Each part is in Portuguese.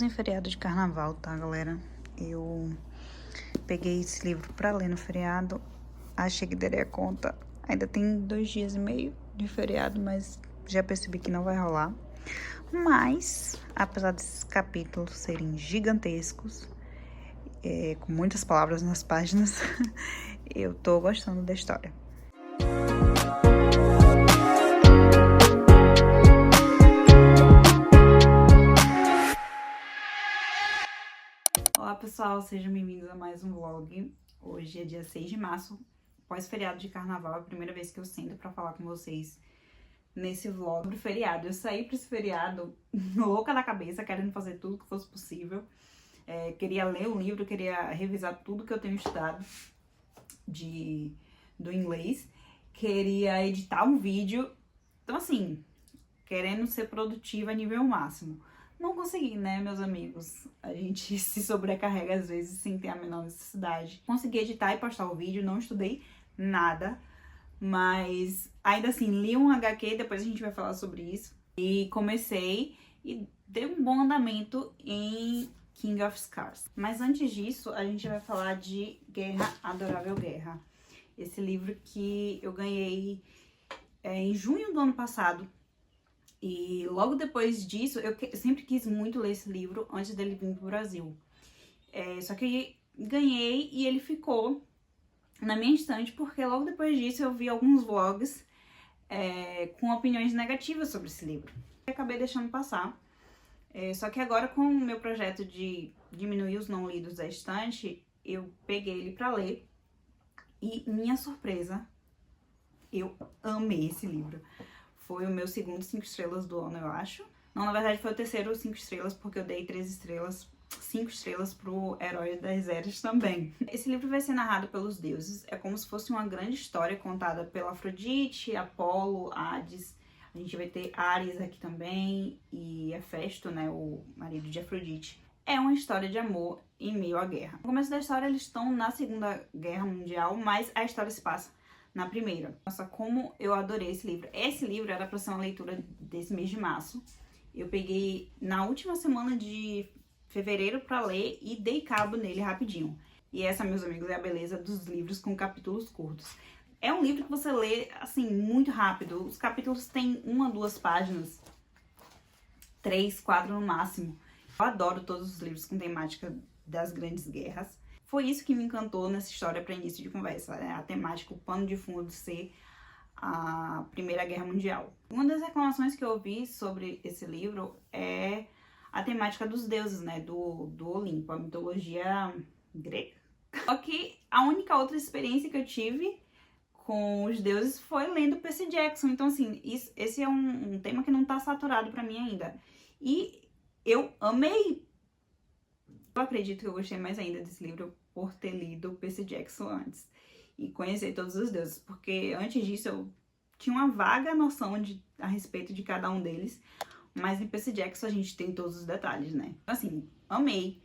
Estamos em feriado de carnaval, tá, galera? Eu peguei esse livro pra ler no feriado, achei que daria conta. Ainda tem 2 dias e meio de feriado, mas já percebi que não vai rolar. Mas, apesar desses capítulos serem gigantescos, com muitas palavras nas páginas, eu tô gostando da história. Olá pessoal, sejam bem-vindos a mais um vlog. Hoje é dia 6 de março, pós-feriado de carnaval, é a primeira vez que eu sento pra falar com vocês nesse vlog sobre feriado. Eu saí pra esse feriado louca da cabeça, querendo fazer tudo que fosse possível. Queria ler o livro, queria revisar tudo que eu tenho estudado do inglês, queria editar um vídeo, então assim, querendo ser produtiva a nível máximo. Não consegui, né, meus amigos? A gente se sobrecarrega às vezes sem ter a menor necessidade. Consegui editar e postar o vídeo, não estudei nada, mas ainda assim, li um HQ, depois a gente vai falar sobre isso. E comecei e dei um bom andamento em King of Scars. Mas antes disso, a gente vai falar de Guerra, Adorável Guerra. Esse livro que eu ganhei em junho do ano passado. E logo depois disso, eu sempre quis muito ler esse livro antes dele vir pro Brasil. Só que ganhei e ele ficou na minha estante porque logo depois disso eu vi alguns vlogs com opiniões negativas sobre esse livro. Eu acabei deixando passar. Só que agora, com o meu projeto de diminuir os não lidos da estante, eu peguei ele pra ler. E minha surpresa, eu amei esse livro. Foi o meu segundo 5 estrelas do ano, eu acho. Não, na verdade foi o terceiro 5 estrelas, porque eu dei 3 estrelas, 5 estrelas pro Herói das Eras também. Esse livro vai ser narrado pelos deuses. É como se fosse uma grande história contada pela Afrodite, Apolo, Hades. A gente vai ter Ares aqui também e Hefesto, né, o marido de Afrodite. É uma história de amor em meio à guerra. No começo da história eles estão na Segunda Guerra Mundial, mas a história se passa na primeira. Nossa, como eu adorei esse livro. Esse livro era pra ser uma leitura desse mês de março. Eu peguei na última semana de fevereiro pra ler e dei cabo nele rapidinho. E essa, meus amigos, é a beleza dos livros com capítulos curtos. É um livro que você lê, assim, muito rápido. Os capítulos têm 1 a 2 páginas. 3, 4 no máximo. Eu adoro todos os livros com temática das grandes guerras. Foi isso que me encantou nessa história para início de conversa, né? A temática, o pano de fundo de ser a Primeira Guerra Mundial. Uma das reclamações que eu ouvi sobre esse livro é a temática dos deuses, né? Do Olimpo, a mitologia grega. Só que a única outra experiência que eu tive com os deuses foi lendo Percy Jackson. Então, assim, esse é um tema que não tá saturado para mim ainda. E eu amei. Eu acredito que eu gostei mais ainda desse livro por ter lido Percy Jackson antes e conhecer todos os deuses, porque antes disso eu tinha uma vaga noção a respeito de cada um deles, mas em Percy Jackson a gente tem todos os detalhes, né? Assim, amei,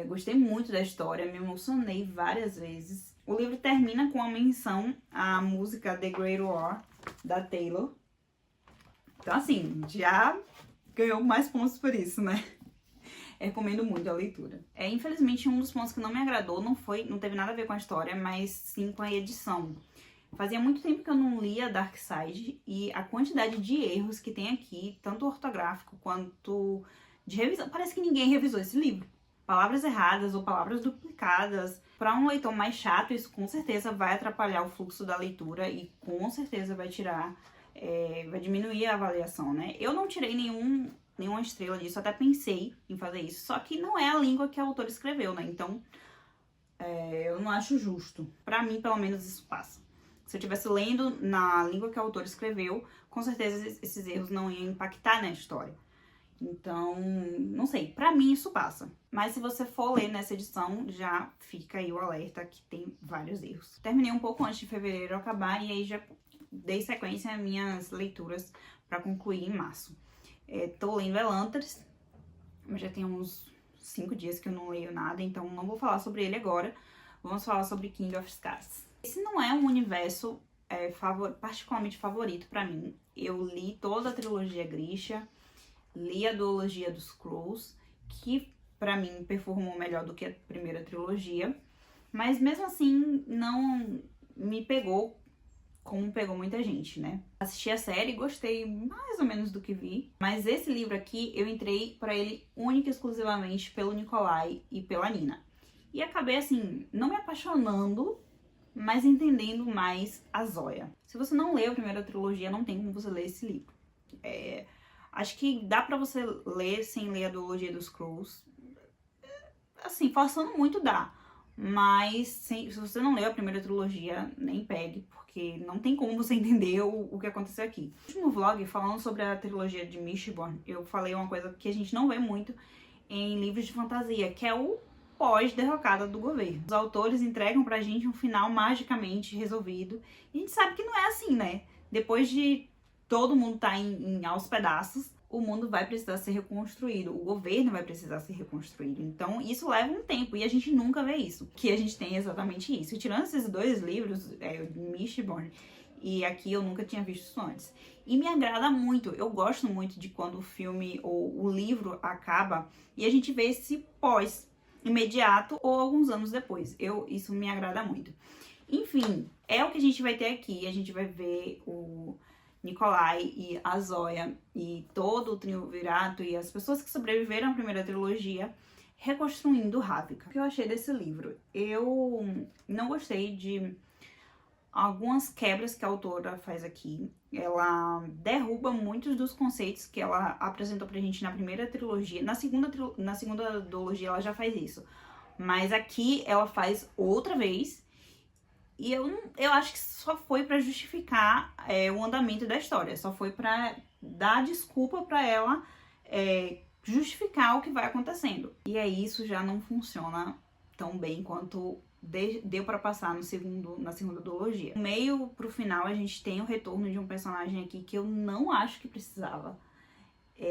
gostei muito da história, me emocionei várias vezes. O livro termina com a menção à música The Great War, da Taylor. Então, assim, já ganhou mais pontos por isso, né? Recomendo muito a leitura. Infelizmente, um dos pontos que não me agradou não teve nada a ver com a história, mas sim com a edição. Fazia muito tempo que eu não lia Darkseid e a quantidade de erros que tem aqui, tanto ortográfico quanto de revisão, parece que ninguém revisou esse livro. Palavras erradas ou palavras duplicadas. Para um leitor mais chato, isso com certeza vai atrapalhar o fluxo da leitura e com certeza vai vai diminuir a avaliação, né? Eu não tirei nenhuma estrela disso, até pensei em fazer isso, só que não é a língua que a autora escreveu, né? Então, eu não acho justo. Pra mim, pelo menos, isso passa. Se eu estivesse lendo na língua que a autora escreveu, com certeza esses erros não iam impactar na história. Então, não sei, pra mim isso passa. Mas se você for ler nessa edição, já fica aí o alerta que tem vários erros. Terminei um pouco antes de fevereiro acabar e aí já dei sequência às minhas leituras pra concluir em março. Tô lendo Elantris, mas já tem uns 5 dias que eu não leio nada, então não vou falar sobre ele agora. Vamos falar sobre King of Scars. Esse não é um universo particularmente favorito pra mim. Eu li toda a trilogia Grisha, li a duologia dos Skrulls que pra mim performou melhor do que a primeira trilogia, mas mesmo assim não me pegou como pegou muita gente, né? Assisti a série, gostei mais ou menos do que vi, mas esse livro aqui eu entrei pra ele única e exclusivamente pelo Nikolai e pela Nina. E acabei assim, não me apaixonando, mas entendendo mais a Zoya. Se você não leu a primeira trilogia, não tem como você ler esse livro. Acho que dá pra você ler sem ler a duologia dos Skrulls. Assim, forçando muito dá. Mas se você não leu a primeira trilogia, nem pegue, porque não tem como você entender o que aconteceu aqui. No último vlog, falando sobre a trilogia de Mistborn, eu falei uma coisa que a gente não vê muito em livros de fantasia, que é o pós-derrocada do governo. Os autores entregam pra gente um final magicamente resolvido. E a gente sabe que não é assim, né? Depois de todo mundo tá aos pedaços, o mundo vai precisar ser reconstruído, o governo vai precisar ser reconstruído. Então, isso leva um tempo e a gente nunca vê isso. Que a gente tem exatamente isso. E tirando esses dois livros, Mistborn e aqui, eu nunca tinha visto isso antes. E me agrada muito, eu gosto muito de quando o filme ou o livro acaba e a gente vê esse pós imediato ou alguns anos depois. Isso me agrada muito. Enfim, é o que a gente vai ter aqui. A gente vai ver o Nikolai e a Zoya e todo o triunvirato e as pessoas que sobreviveram à primeira trilogia reconstruindo Ravnica. O que eu achei desse livro? Eu não gostei de algumas quebras que a autora faz aqui. Ela derruba muitos dos conceitos que ela apresentou pra gente na primeira trilogia. Na segunda duologia ela já faz isso. Mas aqui ela faz outra vez. E eu acho que só foi pra justificar o andamento da história. Só foi pra dar desculpa pra ela justificar o que vai acontecendo. E aí isso já não funciona tão bem quanto deu pra passar na segunda duologia. No meio pro final a gente tem o retorno de um personagem aqui que eu não acho que precisava.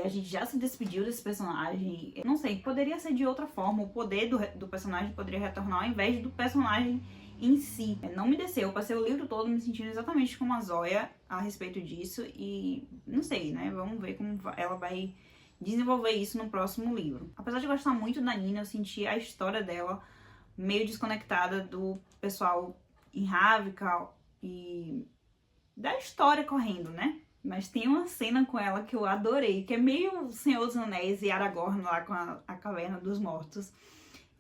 A gente já se despediu desse personagem. Não sei, poderia ser de outra forma. O poder do personagem poderia retornar ao invés do personagem em si. Não me desceu. Eu passei o livro todo me sentindo exatamente como a Zoya a respeito disso. E não sei, né? Vamos ver como ela vai desenvolver isso no próximo livro. Apesar de gostar muito da Nina, eu senti a história dela meio desconectada do pessoal em Ravnica e da história correndo, né? Mas tem uma cena com ela que eu adorei, que é meio Senhor dos Anéis e Aragorn lá com a Caverna dos Mortos.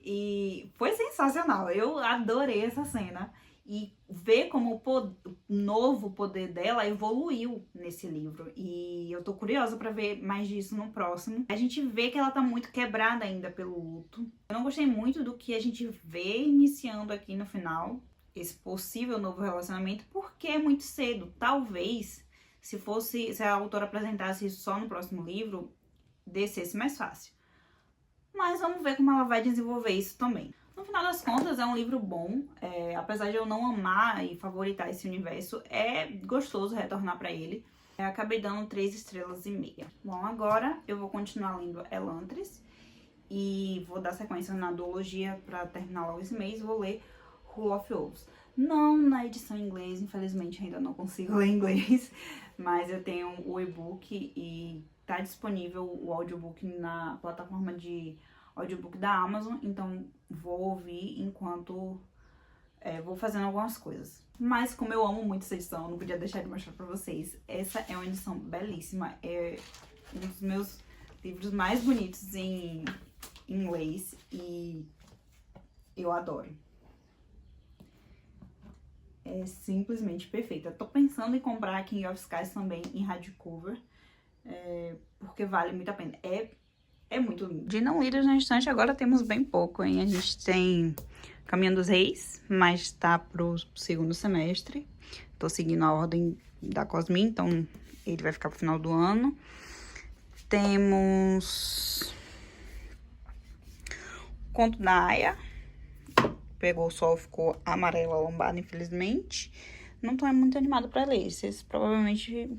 E foi sensacional, eu adorei essa cena. E ver como o novo poder dela evoluiu nesse livro. E eu tô curiosa pra ver mais disso no próximo. A gente vê que ela tá muito quebrada ainda pelo luto. Eu não gostei muito do que a gente vê iniciando aqui no final, esse possível novo relacionamento, porque é muito cedo. Talvez, se a autora apresentasse isso só no próximo livro, descesse mais fácil. Mas vamos ver como ela vai desenvolver isso também. No final das contas, é um livro bom. Apesar de eu não amar e favoritar esse universo, é gostoso retornar pra ele. Acabei dando 3,5 estrelas. Bom, agora eu vou continuar lendo Elantris. E vou dar sequência na duologia pra terminar logo esse mês. Vou ler Rule of Wolves. Não na edição em inglês, infelizmente ainda não consigo ler em inglês. Mas eu tenho o e-book e tá disponível o audiobook na plataforma de audiobook da Amazon, então vou ouvir enquanto vou fazendo algumas coisas. Mas como eu amo muito essa edição, eu não podia deixar de mostrar pra vocês. Essa é uma edição belíssima, é um dos meus livros mais bonitos em inglês e eu adoro. É simplesmente perfeita. Tô pensando em comprar King of Skies também em hardcover, porque vale muito a pena. É muito lindo. De não lidas na estante, agora temos bem pouco, hein? A gente tem Caminho dos Reis, mas tá pro segundo semestre. Tô seguindo a ordem da Cosmin, então ele vai ficar pro final do ano. Temos Conto da Aya. Pegou o sol, ficou amarela a lombada, infelizmente. Não tô muito animada pra ler. Esse provavelmente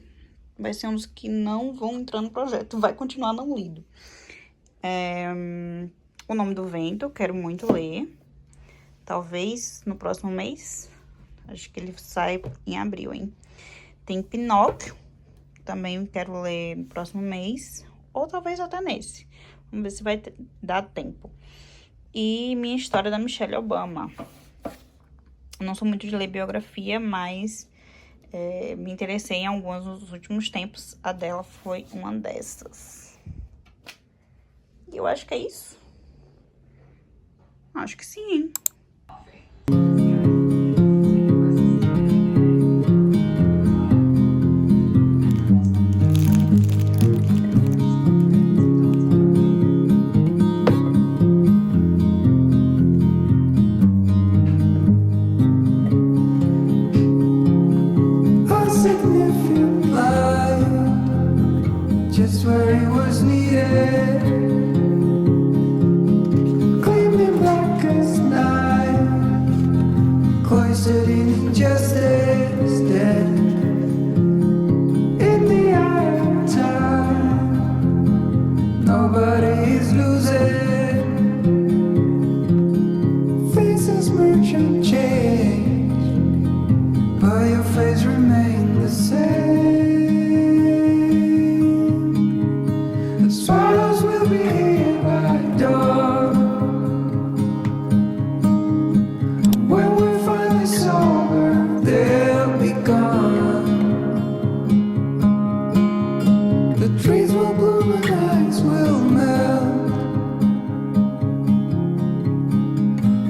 vai ser um dos que não vão entrar no projeto. Vai continuar não lido. O Nome do Vento, eu quero muito ler. Talvez no próximo mês. Acho que ele sai em abril, hein? Tem Pinóquio, também quero ler no próximo mês. Ou talvez até nesse. Vamos ver se vai dar tempo. E Minha História da Michelle Obama. Eu não sou muito de ler biografia, mas me interessei em algumas nos últimos tempos. A dela foi uma dessas. E eu acho que é isso. Acho que sim, hein? A significant light, just where it was needed, gleaming black as night, cloistered in injustice, dead in the eye of time. Nobody is losing, faces merge and change, but your face remains the same. The swallows will be here by dawn. When we're finally sober, they'll be gone. The trees will bloom and ice will melt.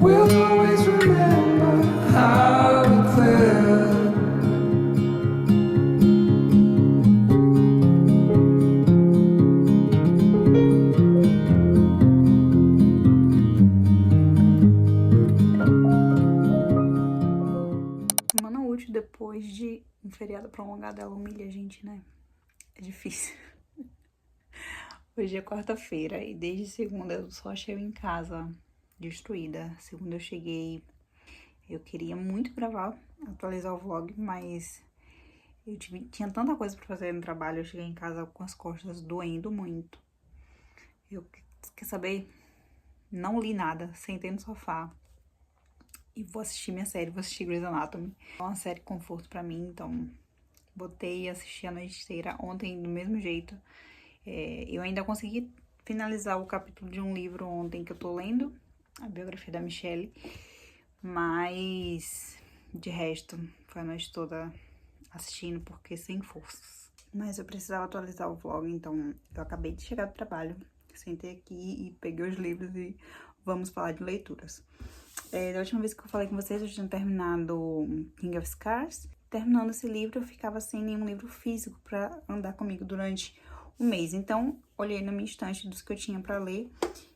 We'll always remember how it felt. Semana útil depois de um feriado prolongado, ela humilha a gente, né? É difícil. Hoje é quarta-feira e desde segunda eu só chego em casa destruída. Segunda eu cheguei, eu queria muito gravar, atualizar o vlog, mas tinha tanta coisa pra fazer no trabalho, eu cheguei em casa com as costas doendo muito. Eu, quer saber? Não li nada, sentei no sofá e vou assistir minha série, vou assistir Grey's Anatomy. É uma série conforto pra mim, então botei e assisti a noite inteira. Ontem, do mesmo jeito, eu ainda consegui finalizar o capítulo de um livro ontem que eu tô lendo, a biografia da Michelle, mas de resto, foi a noite toda assistindo porque sem forças. Mas eu precisava atualizar o vlog, então eu acabei de chegar do trabalho, sentei aqui e peguei os livros e vamos falar de leituras. Da última vez que eu falei com vocês, eu tinha terminado King of Scars. Terminando esse livro, eu ficava sem nenhum livro físico pra andar comigo durante um mês. Então, olhei na minha estante dos que eu tinha pra ler,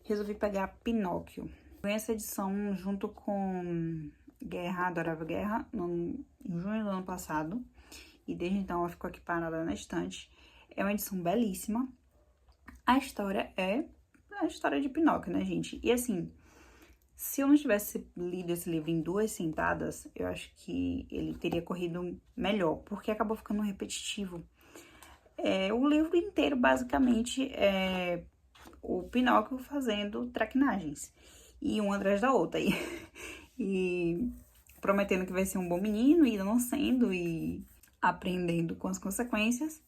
resolvi pegar Pinóquio. Ganhei essa edição junto com Guerra, Adorável Guerra, em junho do ano passado. E desde então ela ficou aqui parada na estante. É uma edição belíssima. A história é a história de Pinóquio, né, gente? E assim, se eu não tivesse lido esse livro em 2 sentadas, eu acho que ele teria corrido melhor, porque acabou ficando repetitivo. O livro inteiro, basicamente, é o Pinóquio fazendo traquinagens, e uma atrás da outra, e prometendo que vai ser um bom menino, e não sendo, e aprendendo com as consequências.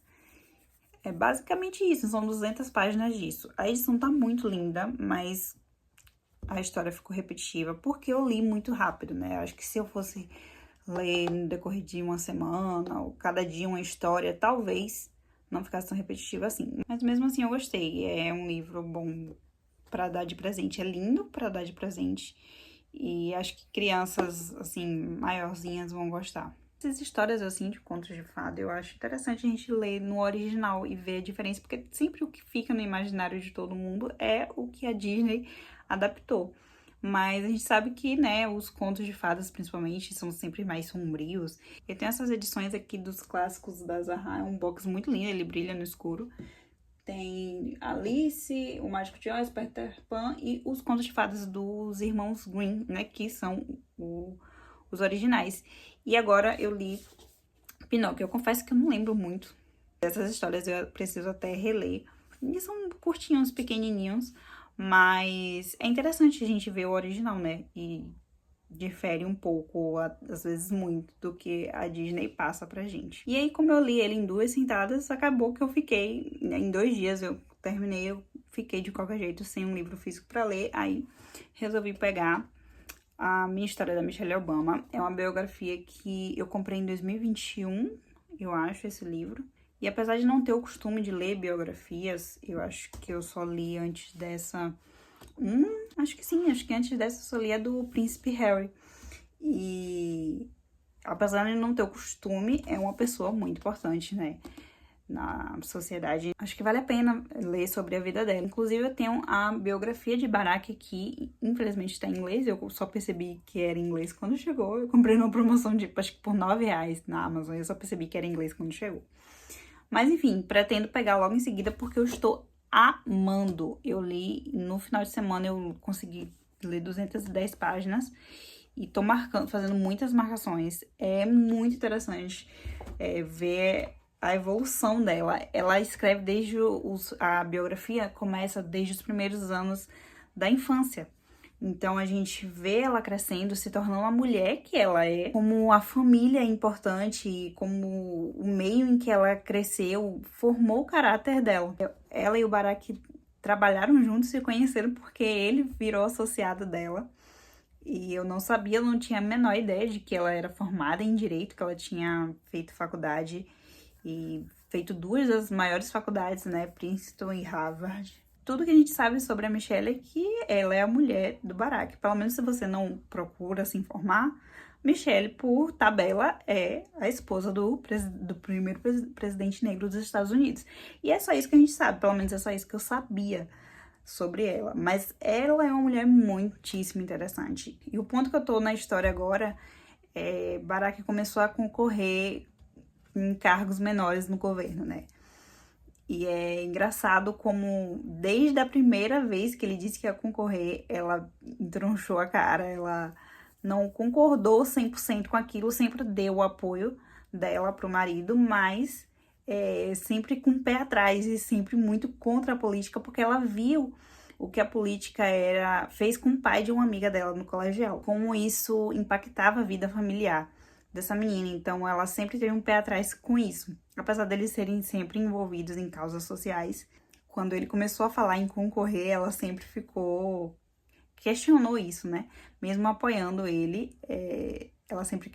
É basicamente isso, são 200 páginas disso. A edição tá muito linda, mas a história ficou repetitiva, porque eu li muito rápido, né? Acho que se eu fosse ler no decorrer de uma semana, ou cada dia uma história, talvez não ficasse tão repetitiva assim. Mas mesmo assim eu gostei, é um livro bom pra dar de presente, é lindo pra dar de presente, e acho que crianças, assim, maiorzinhas vão gostar. Essas histórias, assim, de contos de fada, eu acho interessante a gente ler no original e ver a diferença, porque sempre o que fica no imaginário de todo mundo é o que a Disney adaptou. Mas a gente sabe que, né, os contos de fadas, principalmente, são sempre mais sombrios. Eu tenho essas edições aqui dos clássicos da Zahra, é um box muito lindo, ele brilha no escuro. Tem Alice, o Mágico de Oz, Peter Pan e os contos de fadas dos irmãos Grimm, né, que são os originais. E agora eu li Pinóquio. Eu confesso que eu não lembro muito dessas histórias, eu preciso até reler. E são curtinhos, pequenininhos, mas é interessante a gente ver o original, né? E difere um pouco, às vezes muito, do que a Disney passa pra gente. E aí, como eu li ele em 2 sentadas, acabou que eu fiquei, em 2 dias eu terminei, eu fiquei de qualquer jeito sem um livro físico para ler, aí resolvi pegar A Minha História da Michelle Obama. É uma biografia que eu comprei em 2021, eu acho, esse livro. E apesar de não ter o costume de ler biografias, eu acho que eu só li antes dessa... acho que sim, acho que antes dessa eu só li a do Príncipe Harry. E apesar de não ter o costume, é uma pessoa muito importante, né, na sociedade. Acho que vale a pena ler sobre a vida dela. Inclusive, eu tenho a biografia de Barack aqui, infelizmente está em inglês, eu só percebi que era em inglês quando chegou. Eu comprei numa promoção de, acho que por R$9 na Amazon, eu só percebi que era em inglês quando chegou. Mas enfim, pretendo pegar logo em seguida porque eu estou amando. Eu li, no final de semana eu consegui ler 210 páginas e tô marcando, fazendo muitas marcações. É muito interessante ver a evolução dela. Ela escreve desde a biografia começa desde os primeiros anos da infância. Então, a gente vê ela crescendo, se tornando a mulher que ela é, como a família é importante, como o meio em que ela cresceu formou o caráter dela. Ela e o Barack trabalharam juntos, se conheceram porque ele virou associado dela. E eu não sabia, eu não tinha a menor ideia de que ela era formada em Direito, que ela tinha feito faculdade e feito 2 das maiores faculdades, né, Princeton e Harvard. Tudo que a gente sabe sobre a Michelle é que ela é a mulher do Barack. Pelo menos se você não procura se informar, Michelle, por tabela, é a esposa do primeiro presidente negro dos Estados Unidos. E é só isso que a gente sabe, pelo menos é só isso que eu sabia sobre ela. Mas ela é uma mulher muitíssimo interessante. E o ponto que eu tô na história agora é Barack começou a concorrer em cargos menores no governo, né? E é engraçado como, desde a primeira vez que ele disse que ia concorrer, ela entronchou a cara, ela não concordou 100% com aquilo, sempre deu o apoio dela pro marido, mas sempre com o pé atrás e sempre muito contra a política, porque ela viu o que a política fez com o pai de uma amiga dela no colegial, como isso impactava a vida familiar dessa menina. Então ela sempre teve um pé atrás com isso, apesar deles serem sempre envolvidos em causas sociais. Quando ele começou a falar em concorrer, ela sempre questionou isso, né? Mesmo apoiando ele, ela sempre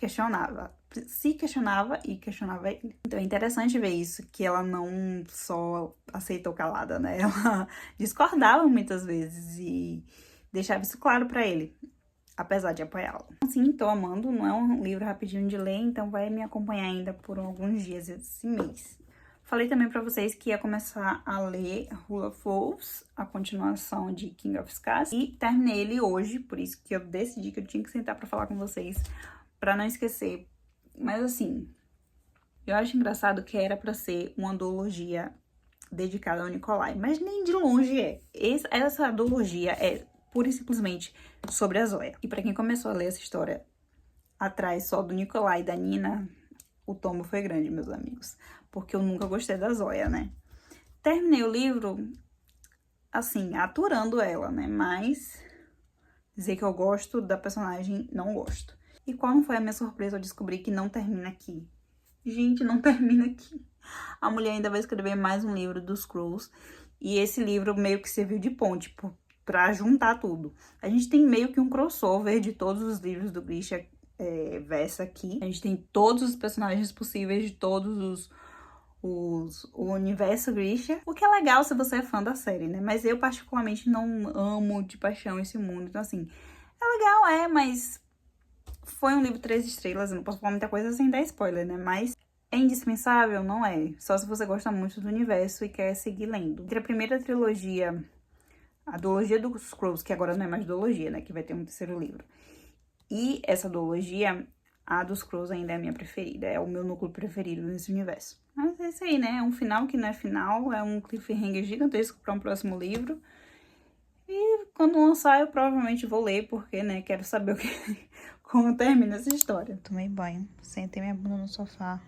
se questionava e questionava ele. Então é interessante ver isso, que ela não só aceitou calada, né? Ela discordava muitas vezes e deixava isso claro pra ele, apesar de apoiá-lo. Sim, tô amando, não é um livro rapidinho de ler, então vai me acompanhar ainda por alguns dias esse mês. Falei também pra vocês que ia começar a ler Rule of Wolves, a continuação de King of Scars, e terminei ele hoje, por isso que eu decidi que eu tinha que sentar pra falar com vocês, pra não esquecer. Mas assim, eu acho engraçado que era pra ser uma duologia dedicada ao Nikolai, mas nem de longe é. Essa duologia é pura e simplesmente sobre a Zoya. E pra quem começou a ler essa história atrás só do Nikolai e da Nina, o tombo foi grande, meus amigos. Porque eu nunca gostei da Zoya, né? Terminei o livro, assim, aturando ela, né? Mas dizer que eu gosto da personagem, não gosto. E qual não foi a minha surpresa? Eu descobri que não termina aqui. Gente, não termina aqui. A mulher ainda vai escrever mais um livro dos Scrolls. E esse livro meio que serviu de ponte pra juntar tudo. A gente tem meio que um crossover de todos os livros do Grisha Versa aqui. A gente tem todos os personagens possíveis de todos o universo Grisha. O que é legal se você é fã da série, né? Mas eu particularmente não amo de paixão esse mundo. Então assim, é legal, mas foi um livro 3 estrelas. Eu não posso falar muita coisa sem dar spoiler, né? Mas é indispensável? Não é. Só se você gosta muito do universo e quer seguir lendo. Entre a primeira trilogia, a duologia dos Scrolls, que agora não é mais duologia, né? Que vai ter um 3º livro. E essa duologia, a dos Scrolls ainda é a minha preferida. É o meu núcleo preferido nesse universo. Mas é isso aí, né? É um final que não é final. É um cliffhanger gigantesco para um próximo livro. E quando lançar, eu provavelmente vou ler, porque, né? Quero saber como termina essa história. Tomei banho, sentei minha bunda no sofá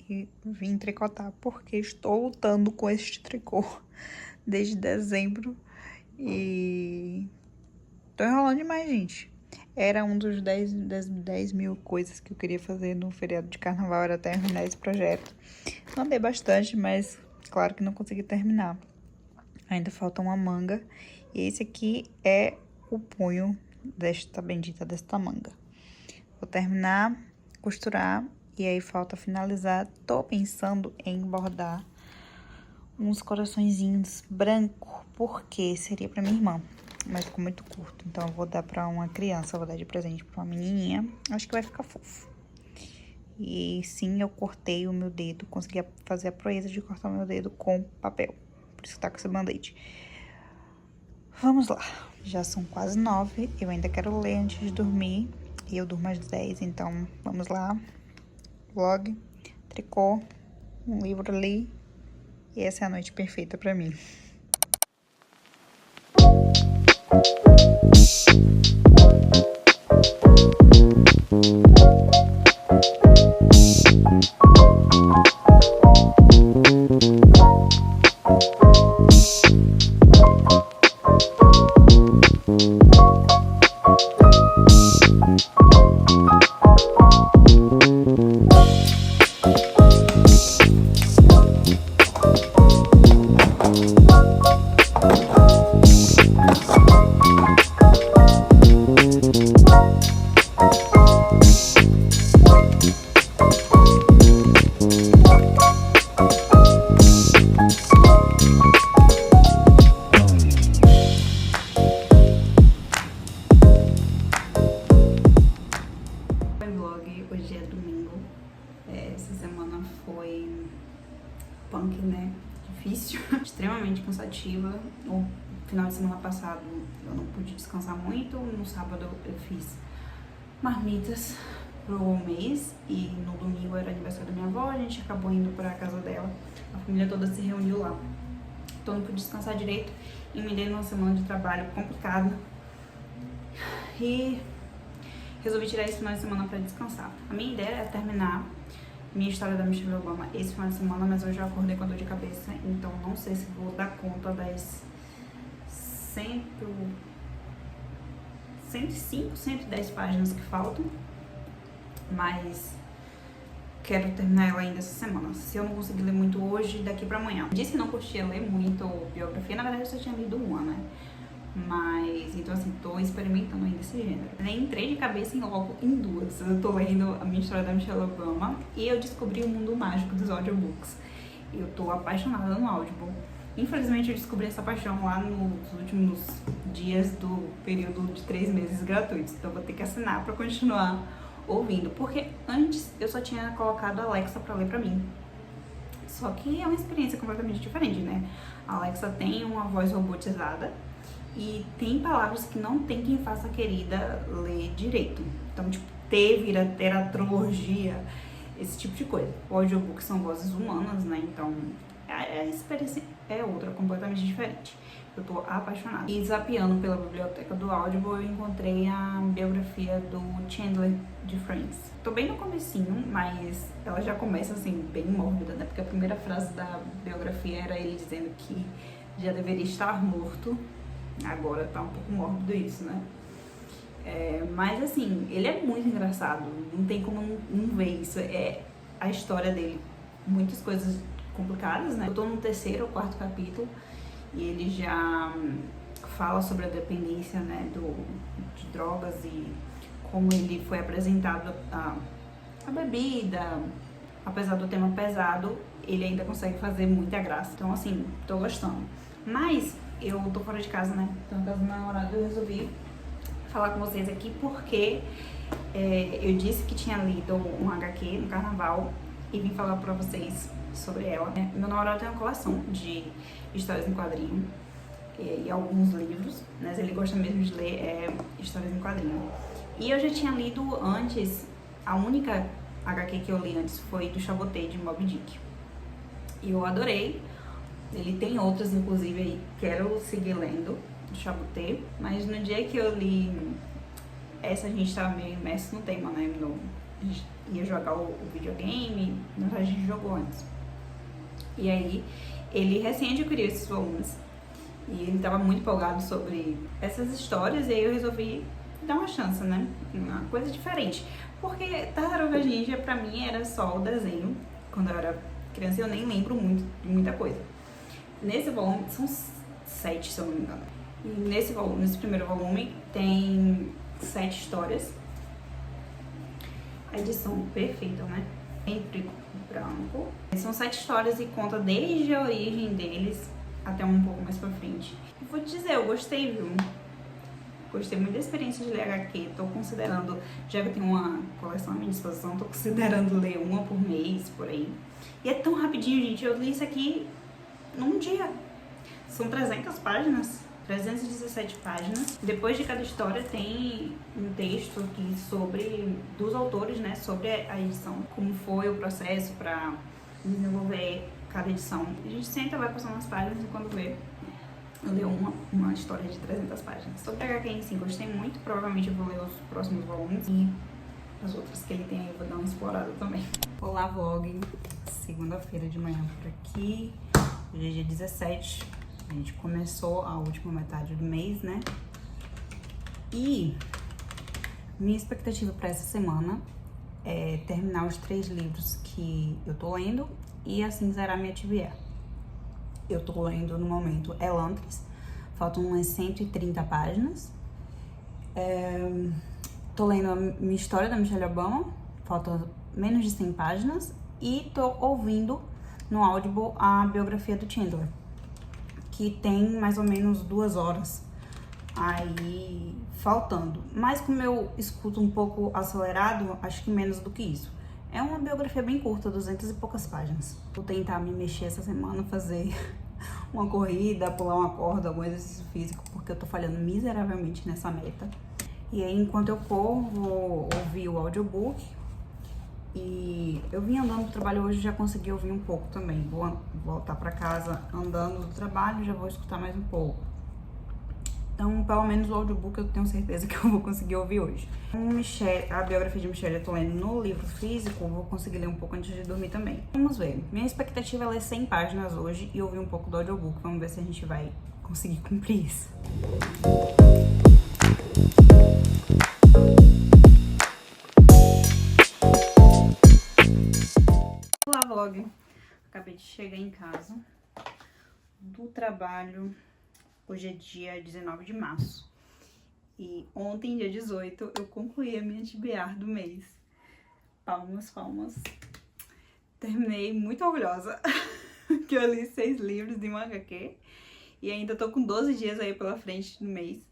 e vim tricotar, porque estou lutando com este tricô desde dezembro. E tô enrolando demais, gente. Era um dos 10 mil coisas que eu queria fazer no feriado de carnaval, era terminar esse projeto. Andei bastante, mas claro que não consegui terminar. Ainda falta uma manga. E esse aqui é o punho desta bendita desta manga. Vou terminar, costurar e aí falta finalizar. Tô pensando em bordar uns coraçõezinhos branco, porque seria pra minha irmã, mas ficou muito curto. Então eu vou dar pra uma criança, vou dar de presente pra uma menininha. Acho que vai ficar fofo. E sim, eu cortei o meu dedo, consegui fazer a proeza de cortar o meu dedo com papel. Por isso que tá com esse band-aid. Vamos lá. Já são quase 9, eu ainda quero ler antes de dormir. E eu durmo às 10, então vamos lá. Vlog, tricô, um livro ali. E essa é a noite perfeita pra mim. Hoje é domingo, essa semana foi punk, né? Difícil, extremamente cansativa. O final de semana passado eu não pude descansar muito, no sábado eu fiz marmitas pro mês e no domingo era aniversário da minha avó, a gente acabou indo pra casa dela, a família toda se reuniu lá. Então não pude descansar direito e me dei numa semana de trabalho complicada e resolvi tirar esse final de semana pra descansar. A minha ideia é terminar minha história da Michelle Obama esse final de semana, mas eu já acordei com a dor de cabeça, então não sei se vou dar conta das 105, 110 páginas que faltam, mas quero terminar ela ainda essa semana. Se eu não conseguir ler muito hoje, daqui pra amanhã. Disse que não curtia ler muito biografia, na verdade eu só tinha lido uma, né? Mas, então assim, tô experimentando ainda esse gênero. Eu entrei de cabeça logo em duas. Eu tô lendo a minha história da Michelle Obama e eu descobri o mundo mágico dos audiobooks. Eu tô apaixonada no Audible. Infelizmente eu descobri essa paixão lá nos últimos dias do período de 3 meses gratuitos. Então eu vou ter que assinar pra continuar ouvindo. Porque antes eu só tinha colocado a Alexa pra ler pra mim. Só que é uma experiência completamente diferente, né? A Alexa tem uma voz robotizada e tem palavras que não tem quem faça a querida ler direito. Então, tipo, vira teratrologia, esse tipo de coisa. O audiobook são vozes humanas, né? Então, a experiência é outra, completamente diferente. Eu tô apaixonada. E zapeando pela biblioteca do Audible, eu encontrei a biografia do Chandler de Friends. Tô bem no comecinho, mas ela já começa, assim, bem mórbida, né? Porque a primeira frase da biografia era ele dizendo que já deveria estar morto. Agora tá um pouco mórbido isso, né? Mas assim, ele é muito engraçado, não tem como não ver isso. É a história dele, muitas coisas complicadas, né? Eu tô no 3º ou 4º capítulo e ele já fala sobre a dependência, né, de drogas e como ele foi apresentado a bebida. Apesar do tema pesado, ele ainda consegue fazer muita graça. Então assim, tô gostando. Mas eu tô fora de casa, né? Tô na casa do meu namorado, eu resolvi falar com vocês aqui porque eu disse que tinha lido um HQ no carnaval e vim falar pra vocês sobre ela. Meu namorado tem uma coleção de histórias em quadrinho e alguns livros, mas ele gosta mesmo de ler histórias em quadrinho. E eu já tinha lido antes, a única HQ que eu li antes foi do Chabotê, de Moby Dick. E eu adorei. Ele tem outras, inclusive, aí, quero seguir lendo, do Chabotê, mas no dia que eu li essa, a gente tava meio imerso no tema, né? A gente ia jogar o videogame, na verdade a gente jogou antes. E aí, ele recém adquiriu esses volumes, e ele tava muito empolgado sobre essas histórias, e aí eu resolvi dar uma chance, né? Uma coisa diferente. Porque Tartarugas Ninja, pra mim, era só o desenho, quando eu era criança, eu nem lembro muito de muita coisa. Nesse volume são 7, se eu não me engano. E nesse primeiro volume, tem 7 histórias. A edição perfeita, né? Em preto e branco. São 7 histórias e conta desde a origem deles até um pouco mais pra frente. E vou te dizer, eu gostei, viu? Gostei muito da experiência de ler HQ. Tô considerando, já que eu tenho uma coleção à minha disposição, tô considerando ler uma por mês, por aí. E é tão rapidinho, gente. Eu li isso aqui num dia. São 300 páginas. 317 páginas. Depois de cada história tem um texto aqui dos autores, né, sobre a edição, como foi o processo para desenvolver cada edição. A gente senta, vai passando as páginas e quando vê, eu leio uma história de 300 páginas. Sobre a HQ em si, gostei muito, provavelmente eu vou ler os próximos volumes e as outras que ele tem aí eu vou dar uma explorada também. Olá, vlog! Segunda-feira de manhã por aqui, hoje é dia 17. A gente começou a última metade do mês, né? E minha expectativa para essa semana é terminar os 3 livros que eu tô lendo e assim zerar minha TBR. Eu tô lendo no momento Elantris, faltam umas 130 páginas. Tô lendo a minha história da Michelle Obama, faltam menos de 100 páginas. E tô ouvindo no Audible a biografia do Chandler, que tem mais ou menos 2 horas aí faltando. Mas como eu escuto um pouco acelerado, acho que menos do que isso. É uma biografia bem curta, 200 e poucas páginas. Vou tentar me mexer essa semana, fazer uma corrida, pular uma corda, algum exercício físico, porque eu tô falhando miseravelmente nessa meta. E aí, enquanto eu corro, vou ouvir o audiobook. E eu vim andando do trabalho hoje, já consegui ouvir um pouco também. Vou voltar pra casa andando do trabalho, já vou escutar mais um pouco. Então, pelo menos o audiobook eu tenho certeza que eu vou conseguir ouvir hoje. A biografia de Michelle eu tô lendo no livro físico, vou conseguir ler um pouco antes de dormir também. Vamos ver. Minha expectativa é ler 100 páginas hoje e ouvir um pouco do audiobook. Vamos ver se a gente vai conseguir cumprir isso. Olá, vlog. Acabei de chegar em casa do trabalho. Hoje é dia 19 de março. E ontem, dia 18, eu concluí a minha TBR do mês. Palmas, palmas. Terminei muito orgulhosa que eu li 6 livros de uma HQ. E ainda tô com 12 dias aí pela frente no mês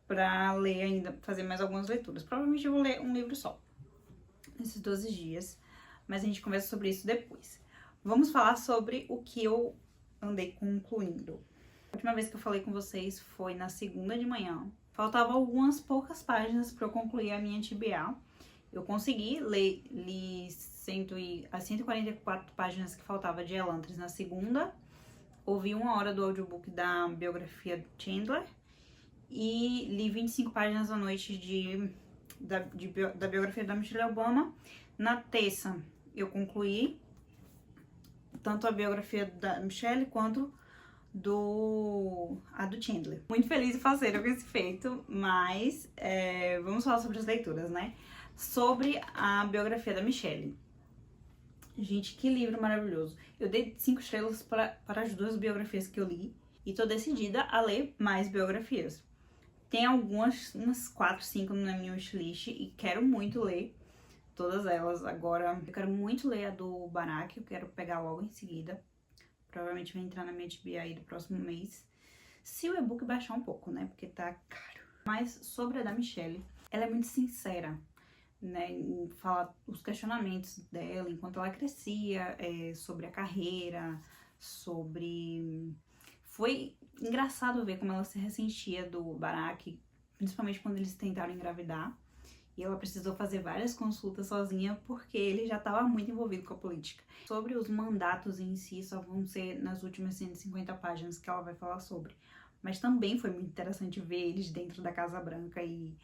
pra ler ainda, fazer mais algumas leituras. Provavelmente eu vou ler um livro só nesses 12 dias. Mas a gente conversa sobre isso depois. Vamos falar sobre o que eu andei concluindo. A última vez que eu falei com vocês foi na segunda de manhã. Faltavam algumas poucas páginas para eu concluir a minha TBA. Eu consegui ler as 144 páginas que faltava de Elantris na segunda. Ouvi 1 hora do audiobook da biografia de Chandler. E li 25 páginas à noite da biografia da Michelle Obama. Na terça, eu concluí tanto a biografia da Michelle quanto a do Chandler. Muito feliz e faceira com esse feito, mas vamos falar sobre as leituras, né? Sobre a biografia da Michelle. Gente, que livro maravilhoso. Eu dei 5 estrelas para as 2 biografias que eu li e tô decidida a ler mais biografias. Tem umas 4, 5 na minha wishlist e quero muito ler todas elas. Agora, eu quero muito ler a do Barack, eu quero pegar logo em seguida. Provavelmente vai entrar na minha TBA aí do próximo mês. Se o e-book baixar um pouco, né? Porque tá caro. Mas sobre a da Michelle, ela é muito sincera, né? Fala os questionamentos dela enquanto ela crescia, sobre a carreira, sobre... Foi engraçado ver como ela se ressentia do Barack, principalmente quando eles tentaram engravidar. E ela precisou fazer várias consultas sozinha porque ele já estava muito envolvido com a política. Sobre os mandatos em si, só vão ser nas últimas 150 páginas que ela vai falar sobre. Mas também foi muito interessante ver eles dentro da Casa Branca e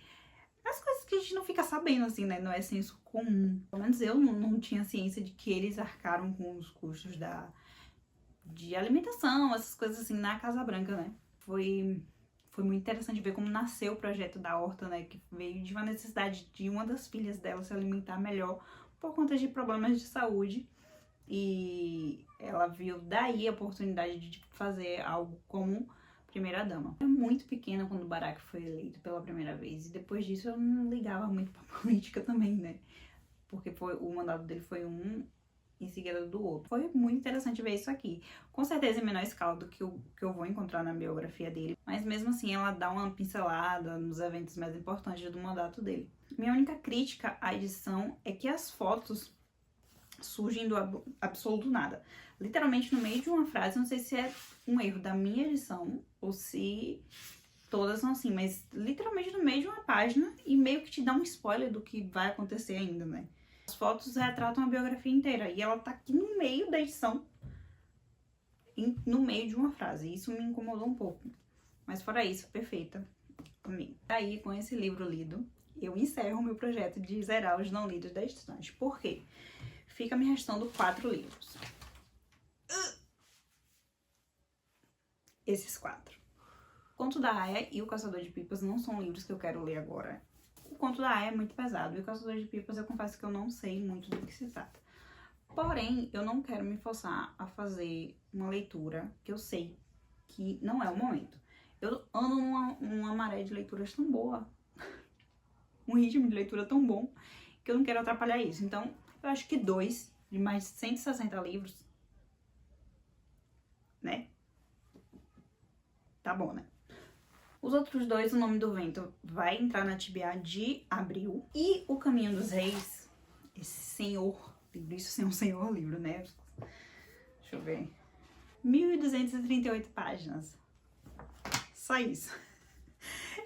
as coisas que a gente não fica sabendo, assim, né? Não é senso comum. Pelo menos eu não tinha ciência de que eles arcaram com os custos de alimentação, essas coisas assim, na Casa Branca, né? Foi muito interessante ver como nasceu o projeto da horta, né? Que veio de uma necessidade de uma das filhas dela se alimentar melhor por conta de problemas de saúde. E ela viu daí a oportunidade de fazer algo como Primeira Dama. Eu era muito pequena quando o Barack foi eleito pela primeira vez, e depois disso eu não ligava muito pra política também, né? Porque o mandato dele foi um em seguida do outro. Foi muito interessante ver isso aqui. Com certeza em menor escala do que eu vou encontrar na biografia dele, mas mesmo assim ela dá uma pincelada nos eventos mais importantes do mandato dele. Minha única crítica à edição é que as fotos surgem do absoluto nada. Literalmente no meio de uma frase, não sei se é um erro da minha edição ou se todas são assim, mas literalmente no meio de uma página e meio que te dá um spoiler do que vai acontecer ainda, né? As fotos retratam a biografia inteira e ela tá aqui no meio da edição, no meio de uma frase. Isso me incomodou um pouco, mas fora isso, perfeita comigo. Aí, com esse livro lido, eu encerro o meu projeto de zerar os não lidos da estudante. Por quê? Fica me restando 4 livros. Esses 4. O Conto da Aia e O Caçador de Pipas não são livros que eu quero ler agora. O Conto da Aia é muito pesado e O Caçador de Pipas eu confesso que eu não sei muito do que se trata. Porém, eu não quero me forçar a fazer uma leitura que eu sei que não é o momento. Eu ando numa maré de leituras tão boa, um ritmo de leitura tão bom, que eu não quero atrapalhar isso. Então, eu acho que 2 de mais de 160 livros, né? Tá bom, né? Os outros 2, O Nome do Vento, vai entrar na TBA de abril. E O Caminho dos Reis, esse senhor livro, isso sim é um senhor livro, né? Deixa eu ver. 1.238 páginas. Só isso.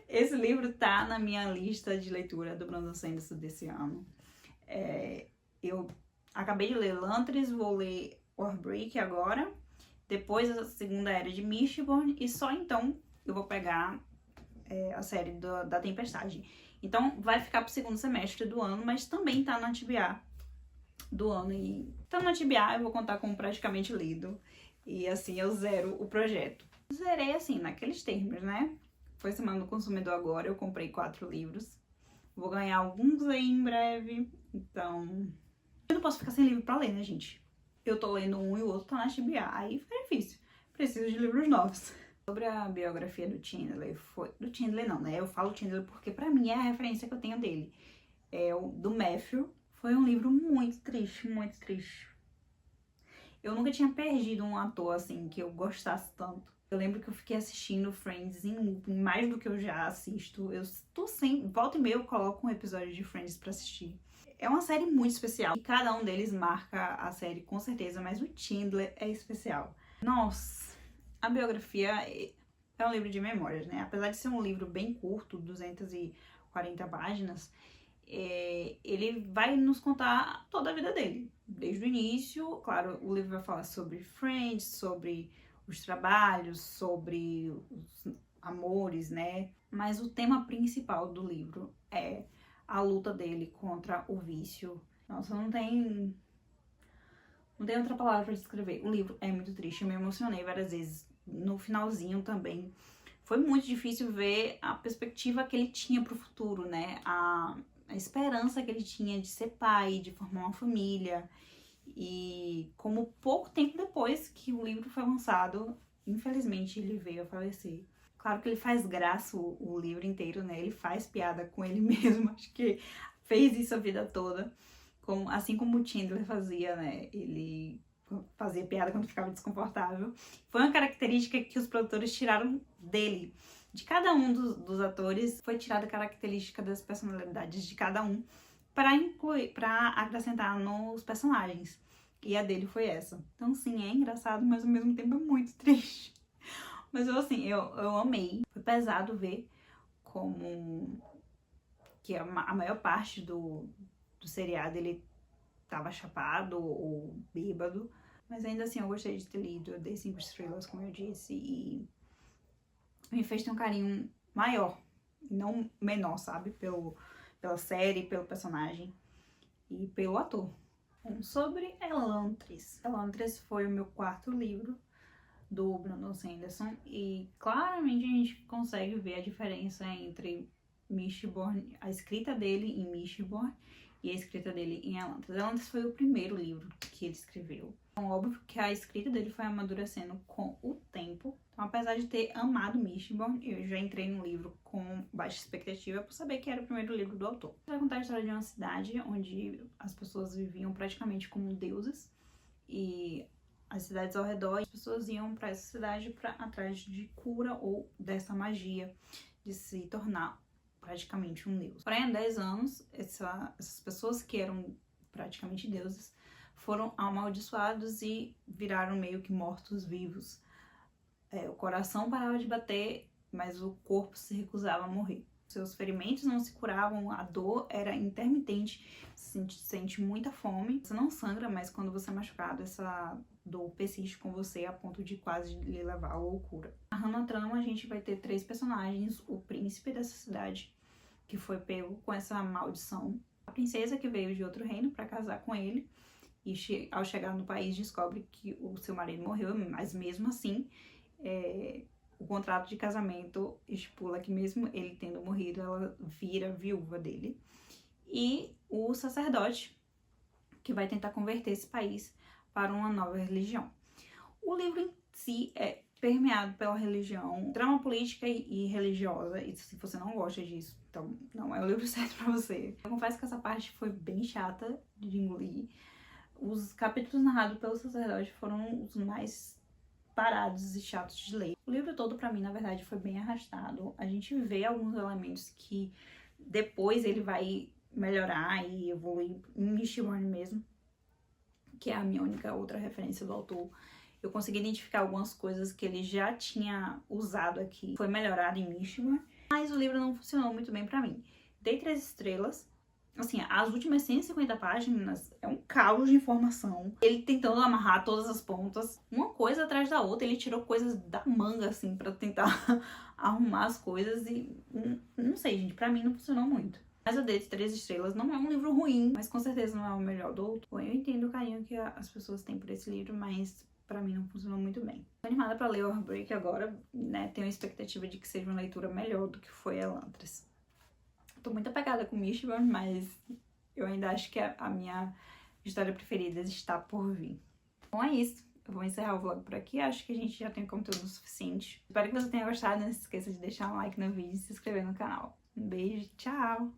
Esse livro tá na minha lista de leitura do Brandon Sanderson desse ano. Eu acabei de ler Elantris, vou ler Warbreak agora. Depois a Segunda Era de Mistborn. E só então eu vou pegar a série da Tempestade. Então vai ficar pro segundo semestre do ano, mas também tá na TBA do ano. E tá na TBA, eu vou contar como praticamente lido. E assim eu zero o projeto. Zerei assim, naqueles termos, né? Foi Semana do Consumidor agora, eu comprei 4 livros. Vou ganhar alguns aí em breve, então... Eu não posso ficar sem livro pra ler, né, gente? Eu tô lendo um e o outro tá na TBA, aí fica difícil. Preciso de livros novos. Sobre a biografia do Chandler, do Chandler não, né? Eu falo Chandler porque pra mim é a referência que eu tenho dele. O do Matthew. Foi um livro muito triste, muito triste. Eu nunca tinha perdido um ator, assim, que eu gostasse tanto. Eu lembro que eu fiquei assistindo Friends em looping, mais do que eu já assisto. Eu tô sem... Volta e meia eu coloco um episódio de Friends pra assistir. É uma série muito especial. E cada um deles marca a série com certeza, mas o Chandler é especial. Nossa, a biografia é um livro de memórias, né? Apesar de ser um livro bem curto, 240 páginas, ele vai nos contar toda a vida dele. Desde o início, claro, o livro vai falar sobre Friends, sobre os trabalhos, sobre os amores, né? Mas o tema principal do livro é a luta dele contra o vício. Nossa, não tem outra palavra pra descrever. O livro é muito triste, eu me emocionei várias vezes. No finalzinho também. Foi muito difícil ver a perspectiva que ele tinha pro futuro, né? A esperança que ele tinha de ser pai, de formar uma família. E como pouco tempo depois que o livro foi lançado, infelizmente ele veio a falecer. Claro que ele faz graça o livro inteiro, né? Ele faz piada com ele mesmo, acho que fez isso a vida toda. Assim como o Chandler fazia, né? Ele fazia piada quando ficava desconfortável. Foi uma característica que os produtores tiraram dele. De cada um dos atores, foi tirada a característica das personalidades de cada um para acrescentar nos personagens. E a dele foi essa. Então, sim, é engraçado, mas ao mesmo tempo é muito triste. Mas eu amei. Foi pesado ver como que a maior parte do seriado ele tava chapado ou bêbado. Mas ainda assim eu gostei de ter lido, eu dei 5 estrelas, como eu disse, e me fez ter um carinho maior, não menor, sabe? Pela série, pelo personagem e pelo ator. Sobre Elantris. Elantris foi o meu 4º livro do Brandon Sanderson e claramente a gente consegue ver a diferença entre Mistborn, a escrita dele em Mistborn e a escrita dele em Elantris. Elantris foi o primeiro livro que ele escreveu. Então, óbvio que a escrita dele foi amadurecendo com o tempo. Então, apesar de ter amado Mistborn, eu já entrei no livro com baixa expectativa por saber que era o primeiro livro do autor. Vai contar a história de uma cidade onde as pessoas viviam praticamente como deuses e as cidades ao redor, as pessoas iam para essa cidade para atrás de cura ou dessa magia de se tornar praticamente um deus. Porém, há 10 anos, essas pessoas que eram praticamente deuses foram amaldiçoados e viraram meio que mortos-vivos. O coração parava de bater, mas o corpo se recusava a morrer. Seus ferimentos não se curavam, a dor era intermitente, você sente muita fome. Você não sangra, mas quando você é machucado, essa dor persiste com você a ponto de quase lhe levar à loucura. Narrando a trama, a gente vai ter 3 personagens: o príncipe dessa cidade, que foi pego com essa maldição, a princesa que veio de outro reino para casar com ele, e ao chegar no país descobre que o seu marido morreu, mas mesmo assim, o contrato de casamento estipula que mesmo ele tendo morrido, ela vira viúva dele. E o sacerdote, que vai tentar converter esse país para uma nova religião. O livro em si é permeado pela religião, trama política e religiosa, e se você não gosta disso, então não é o livro certo pra você. Eu confesso que essa parte foi bem chata de engolir. Os capítulos narrados pelo sacerdote foram os mais parados e chatos de ler. O livro todo, pra mim, na verdade, foi bem arrastado. A gente vê alguns elementos que depois ele vai melhorar e evoluir em Mistborn mesmo, que é a minha única outra referência do autor. Eu consegui identificar algumas coisas que ele já tinha usado aqui, foi melhorado em Mistborn, mas o livro não funcionou muito bem pra mim. Dei 3 estrelas. Assim, as últimas 150 páginas é um caos de informação. Ele tentando amarrar todas as pontas, uma coisa atrás da outra. Ele tirou coisas da manga, assim, pra tentar arrumar as coisas e... não sei, gente, pra mim não funcionou muito. Mas eu dei 3 estrelas. Não é um livro ruim, mas com certeza não é o melhor do autor. Bom, eu entendo o carinho que as pessoas têm por esse livro, mas pra mim não funcionou muito bem. Tô animada pra ler Warbreak agora, né? Tenho a expectativa de que seja uma leitura melhor do que foi Elantris. Tô muito apegada com Mistborn, mas eu ainda acho que a minha história preferida está por vir. Bom, é isso. Eu vou encerrar o vlog por aqui. Acho que a gente já tem conteúdo suficiente. Espero que você tenha gostado. Não se esqueça de deixar um like no vídeo e se inscrever no canal. Um beijo, tchau!